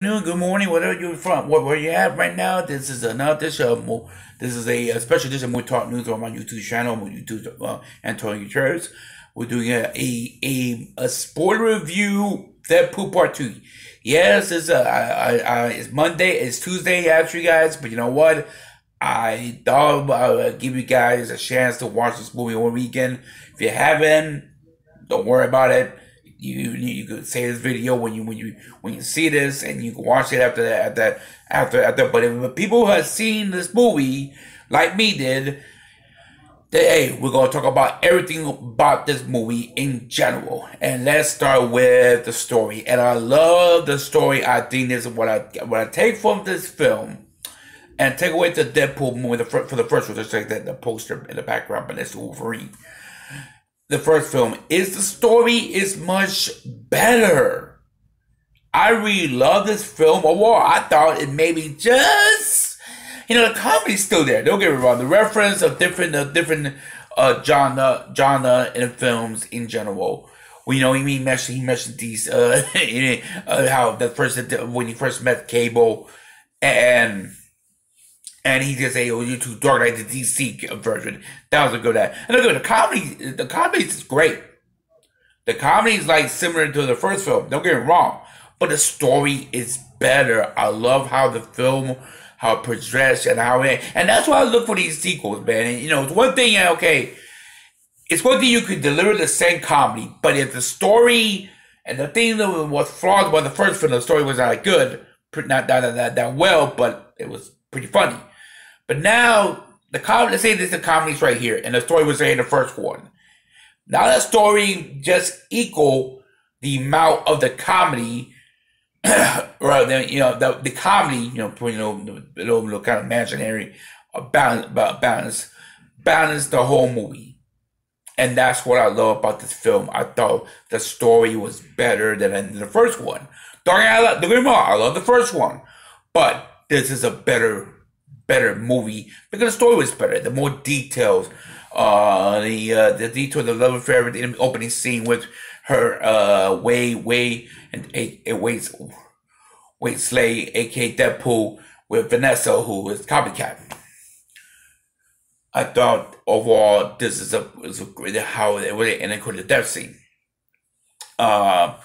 Good morning, whatever you're from, where you at right now. This is another show. This is a special edition of More Talk News on my YouTube channel, my YouTube Antonio Gutierrez. We're doing a spoiler review, Deadpool Part 2. Yes, it's Monday, it's Tuesday actually, guys, but you know what? I thought I would give you guys a chance to watch this movie over the weekend. If you haven't, don't worry about it. You could say this video when you see this, and you can watch it after. But if people who have seen this movie like me did, hey, we're gonna talk about everything about this movie in general. And let's start with the story. And I love the story. I think this is what I take from this film. And take away the Deadpool movie for the first one, just like the poster in the background, but it's Wolverine. The first film is the story is much better. I really love this film. Overall, I thought it maybe just, the comedy's still there. Don't get me wrong. The reference of different genre in films in general. Well, he mentioned these how the first when he first met Cable and. And he just say, "Oh, you're too dark," like the DC version. That was a good ad. And look at the comedy is great. The comedy is like similar to the first film. Don't get me wrong, but the story is better. I love how the film, how it progressed, and and that's why I look for these sequels, man. And, it's one thing, okay, it's one thing you could deliver the same comedy, but if the story and the thing that was flawed about the first film, the story was not good, not that well, but it was pretty funny. But now, let's say the comedy's right here, and the story was there in the first one. Now the story just equal the amount of the comedy, rather than, the comedy, the kind of imaginary, balance the whole movie. And that's what I love about this film. I thought the story was better than the first one. Don't get me wrong, I love the first one. But this is a better movie because the story was better. The more details, the detail, the love affair in the opening scene with her, Wade and Wade Slade, aka Deadpool, with Vanessa, who is copycat. I thought overall this is a great how it really ended with the death scene. The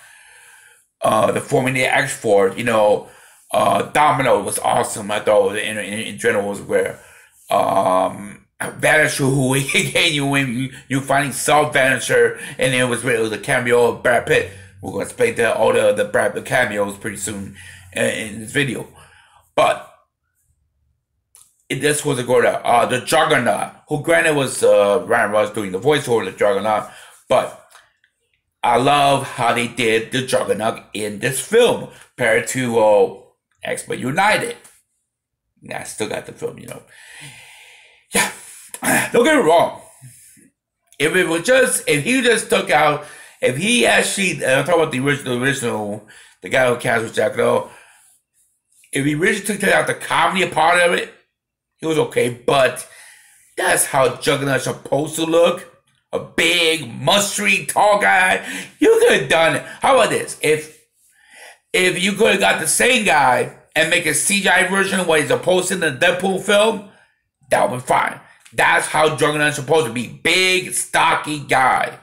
forming the X for Domino was awesome. I thought in general was where Vanisher, who again you finally saw Vanisher, and it was a cameo of Brad Pitt. We're gonna explain all the Brad Pitt cameos pretty soon in this video, but this was a good the Juggernaut, who granted was Ryan Ross doing the voiceover of the Juggernaut, but I love how they did the Juggernaut in this film compared to X-Men United. I still got the film, Yeah, don't get me wrong. If he actually, I'm talking about the original, the guy who cast with Juggernaut, if he originally took out the comedy part of it, it was okay, but that's how Juggernaut's supposed to look. A big, musty, tall guy. You could have done it. How about this? If you could have got the same guy and make a CGI version of what he's supposed to in the Deadpool film, that would be fine. That's how Juggernaut's supposed to be. Big, stocky guy.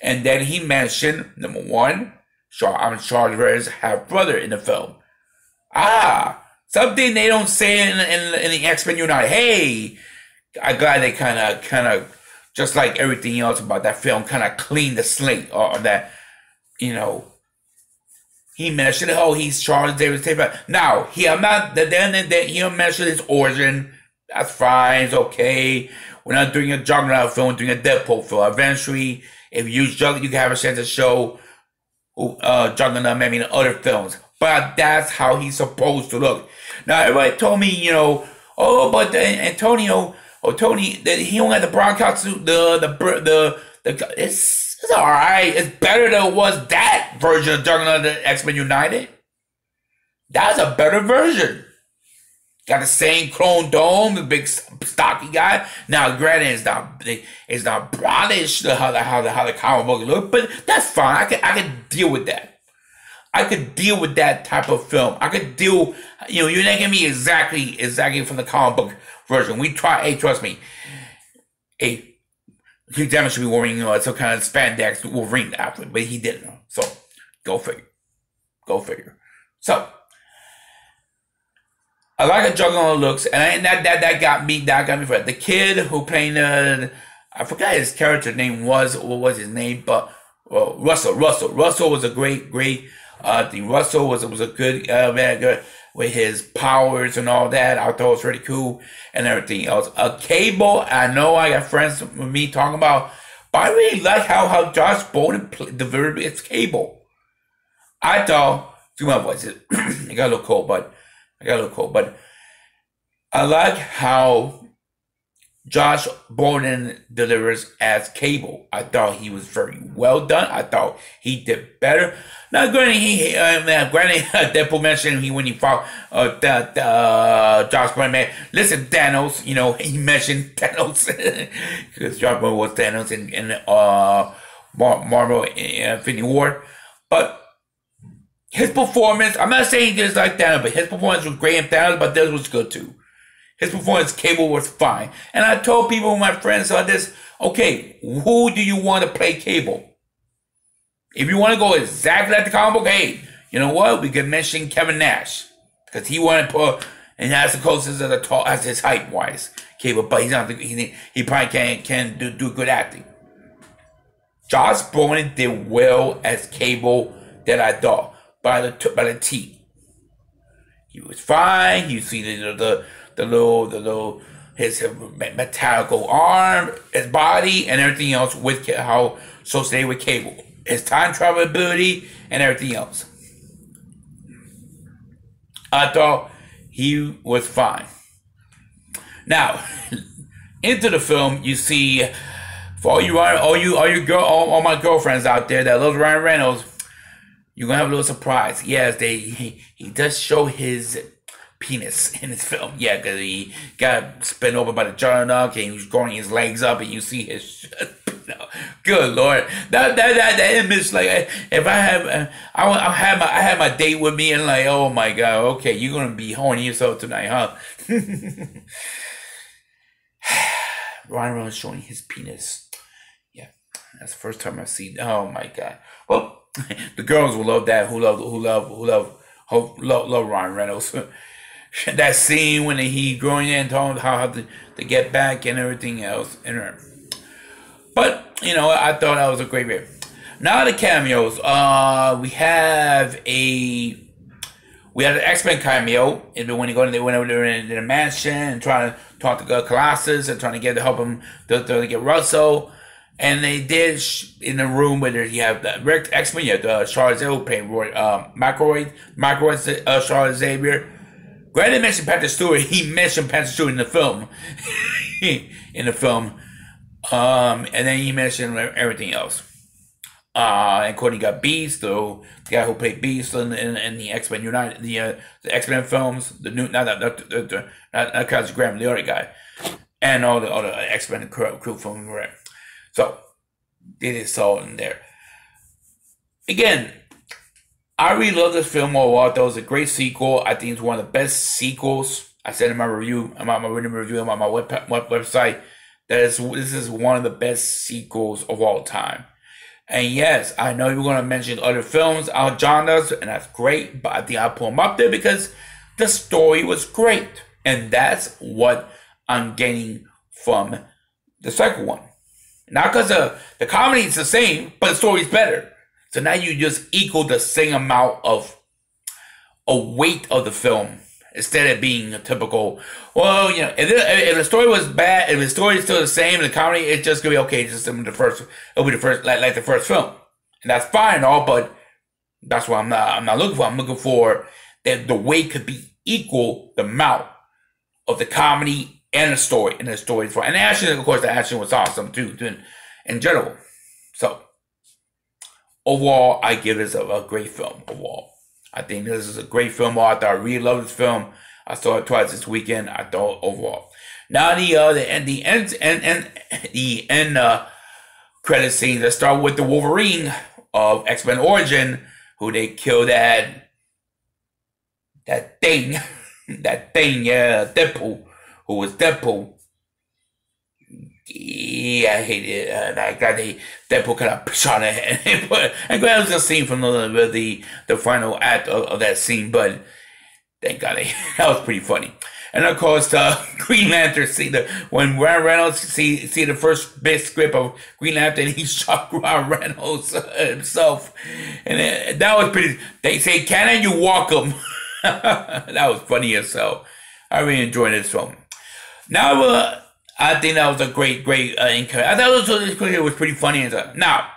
And then he mentioned, number one, I'm Charlie Ray's half-brother in the film. Something they don't say in the X-Men United. Hey, I'm glad they kind of, just like everything else about that film, kind of cleaned the slate or that, he mentioned, he's Charles Davis Taylor. Now, he mentioned his origin. That's fine. It's okay. We're not doing a Juggernaut film. We're doing a Deadpool film. Eventually, if you use Juggernaut, you can have a chance to show Juggernaut maybe in other films. But that's how he's supposed to look. Now, everybody told me, but Tony, he don't have the broadcast suit. It's all right. It's better than it was that version of Juggernaut X-Men United. That's a better version. Got the same clone dome, the big stocky guy. Now, granted, it's not brownish how the comic book look, but that's fine. I can deal with that. I could deal with that type of film. I could deal, you're not gonna be exactly from the comic book version. Hey, trust me. Hey, Hugh Jackman should be wearing, some kind of spandex Wolverine outfit, but he didn't. So, go figure. Go figure. So, I like how Juggernaut looks, and that got me. That got me for the kid who played. I forgot his character name was. What was his name? But Russell. Russell was a great. I think Russell was a good man, good with his powers and all that. I thought it was pretty cool and everything else. Cable. I know I got friends with me talking about, but I really like how Josh Brolin delivered its Cable. I thought. Do my voice. It got a little cold, but. I like how Josh Brolin delivers as Cable. I thought he was very well done. I thought he did better. Now, granted, Deadpool mentioned when he fought Josh Brolin. Man, listen, Thanos. He mentioned Thanos because Josh Brolin was Thanos in Marvel Infinity War, but. His performance, I'm not saying just like Thanos, but his performance was great in Thanos, but this was good too. His performance, Cable, was fine. And I told people, my friends on this, okay, who do you want to play Cable? If you want to go exactly like the comic book, hey, you know what? We could mention Kevin Nash. Because he wanted to put, and that's the closest as his height-wise, Cable, but he's not, he probably can't do good acting. Josh Brolin did well as Cable that I thought. By the T. He was fine. You see the little his metallical arm, his body, and everything else with how associated with Cable. His time travel ability and everything else. I thought he was fine. Now, into the film, you see for all my girlfriends out there that love Ryan Reynolds. You're gonna have a little surprise. Yes, he does show his penis in his film. Yeah, because he got spun over by the Juggernaut and he's growing his legs up, and you see his. Good Lord, that image. Like, if I had my date with me and like, oh my God, okay, you're gonna be horny yourself tonight, huh? Ryan Reynolds showing his penis. Yeah, that's the first time I see. Oh my God. Well. The girls will love that. Who love Ryan Reynolds. That scene when he growing in, telling how to get back and everything else. But I thought that was a great video. Now the cameos. We had an X-Men cameo. When they went over there in the mansion and trying to talk to Colossus and trying to help him to get Russell. And they did in the room where you have the X-Men, you have Charlotte Xavier playing Macroid, Charlotte Xavier. Granted, mentioned Patrick Stewart. He mentioned Patrick Stewart in the film. And then he mentioned everything else. Including got Beast, the guy who played Beast in the X-Men United, the X-Men films, the new, not Kelsey Grammer, the other guy, and all the other X-Men crew from right. So, it is all in there. Again, I really love this film overall. That was a great sequel. I think it's one of the best sequels. I said in my review, on my website, this is one of the best sequels of all time. And yes, I know you're going to mention other films, our genres, and that's great, but I think I'll pull them up there because the story was great. And that's what I'm getting from the second one. Not because the comedy is the same, but the story's better. So now you just equal the same amount of a weight of the film instead of being a typical. Well, if the story was bad, if the story is still the same, the comedy, it's just gonna be okay. Just the first, it'll be the first, like the first film, and that's fine and all. But that's what I'm not looking for. I'm looking for that the weight could be equal the amount of the comedy and the story, and the story is fine. And the action, of course, the action was awesome too in general. So overall, I give this a great film. Overall, I think this is a great film. I really love this film. I saw it twice this weekend. I thought overall. Now the end credit scene. Let's start with the Wolverine of X-Men Origin who they killed that thing, yeah, Deadpool, who was Deadpool. Yeah, I hate it. That guy, Deadpool kind of shot at him. And that was a scene from the final act of that scene, but thank God, that was pretty funny. And of course, Green Lantern, when Ryan Reynolds see the first big script of Green Lantern, he shot Ryan Reynolds himself, and that was pretty. They say, "Can you walk him?" That was funny as hell. I really enjoyed this film. Now, I think that was a great encouragement. I thought it was pretty funny and stuff. Now,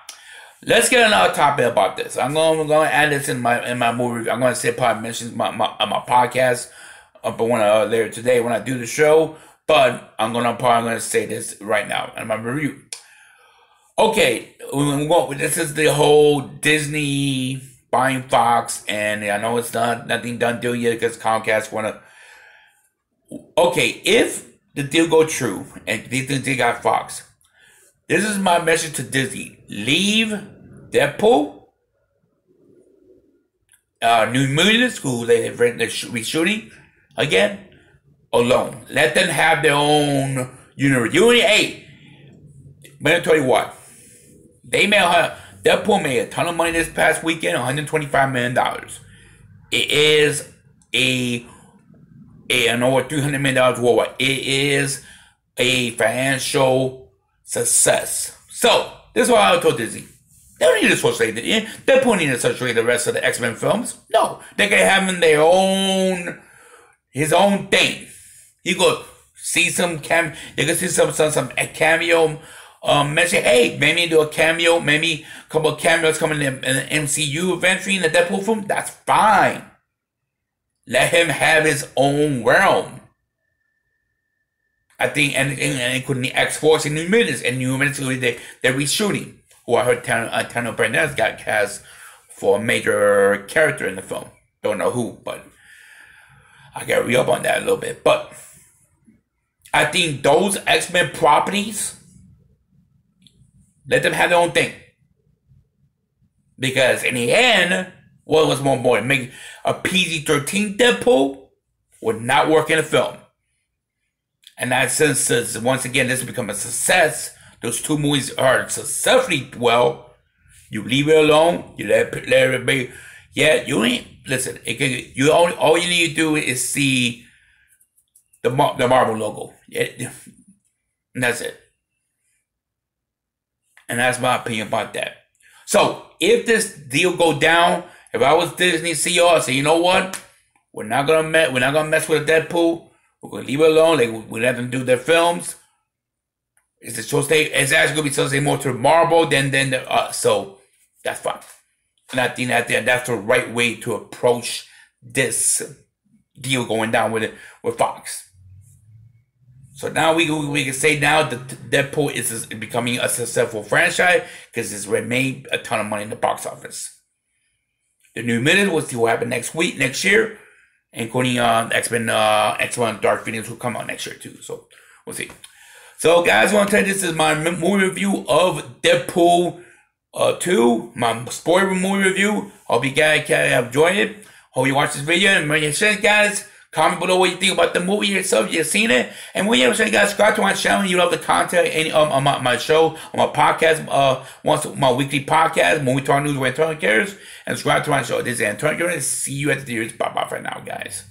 let's get another topic about this. I'm going to add this in my movie review. I'm going to say probably mention my podcast. But later today when I do the show, but I'm probably gonna say this right now in my review. Okay, this is the whole Disney buying Fox, and I know it's nothing done deal yet because Comcast wanna. Okay, if the deal go true and they got Fox, this is my message to Disney: leave Deadpool, New Mutants, who they're reshooting again, alone. Let them have their own universe. Hey, but I'll tell you what. Deadpool made a ton of money this past weekend, $125 million. It is an over $300 million worldwide. It is a financial success. So, this is what I told Disney. They don't need to associate it. Deadpool need to associate the rest of the X-Men films. No, they can have in their own... his own thing. You go see some you can see some cameo. Mention, hey, maybe do a cameo, maybe a couple of cameos coming in the MCU eventually in the Deadpool film. That's fine. Let him have his own realm. I think, and including the X-Force and New Mutants, they're reshooting. Who I heard Tano Bernez got cast for a major character in the film. Don't know who, but I gotta re-up on that a little bit. But I think those X-Men properties, let them have their own thing. Because in the end, what was more important? Make a PG-13 Deadpool would not work in a film. And that since once again this has become a success, those two movies are successfully well. You leave it alone. You let it be. Yeah, you ain't listen. All you need to do is see the Marvel logo. Yeah, and that's it. And that's my opinion about that. So if this deal go down, if I was Disney CEO, I'd say, you know what? We're not gonna mess with a Deadpool. We're gonna leave it alone. We let them do their films. It's actually gonna be supposed to stay more to Marvel than so that's fine. And I think that's the right way to approach this deal going down with Fox. So now we can say now that Deadpool is becoming a successful franchise because it's made a ton of money in the box office. The New Mutants, we'll see what happens next year, including X-Men Dark Phoenix will come out next year too. So we'll see. So guys, I want to tell you this is my movie review of Deadpool 2, my spoiler movie review. Hope you guys have enjoyed it. Hope you watch this video and when you share it, guys, comment below what you think about the movie yourself. You've seen it, and when you guys subscribe to my channel, you love the content on my show, on my podcast, my weekly podcast, Movie Talk News with Antonio Cares, and subscribe to my show. This is Antonio Cares. See you at the theaters. Bye bye for now, guys.